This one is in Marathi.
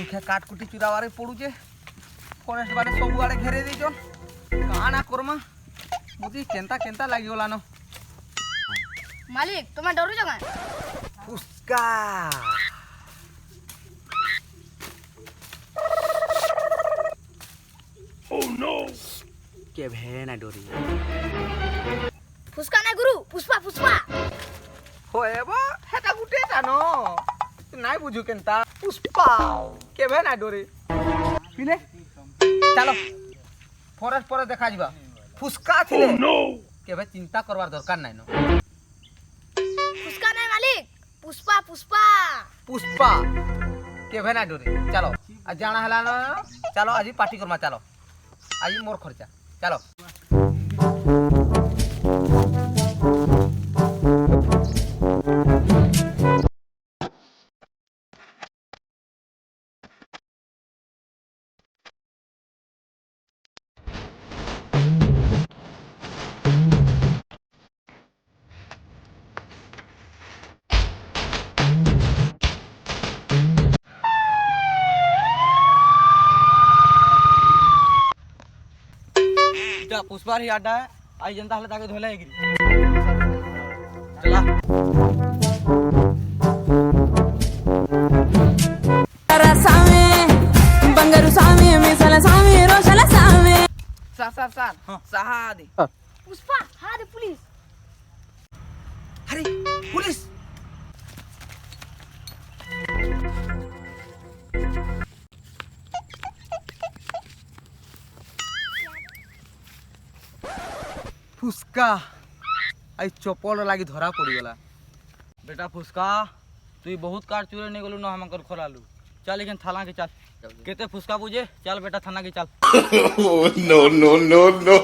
दुखे काटकुटी चुरावारे पड़ुचे फरेस्ट बारे सब आड़े घेरे देछन काना करमा मुदी केंता केंता लागी गलानो मालिक तुम्हें डरू जगह फुसका ओह नो के भेना डोरी फुसका ना गुरु पुष्पा पुष्पा होएबो हेटा गुटेटा न नाइ बुझु केनता पुष्पा के भेना डोरी पिले चलो फरेस्ट पर देखा जिबा फुसका थिले के भे चिंता करवार दरकार नाइ न फुसका नहीं मालिक पुष्पा पुष्पा पुष्पा के भेना डोरी चलो आज जाना हला न चलो आज पार्टी करमा चलो आज मोर खर्चा चलो पुष्पा ही अड्डा है आई जनता हले ताके धोला है चला बंगारू सामे मिसाला सामे रोशाला सामे सर सहा दे पुष्पा हाँ रे पुलिस अरे पुलिस फुसका आई चपल लागी धरा पड़ी गला बेटा फुसका तू बहुत कार चुरे नहीं गलु न हमकर खोलालु चल लेकिन थाना के चल केते फुसका बुझे चल बेटा थाना के चल no, no, no, no.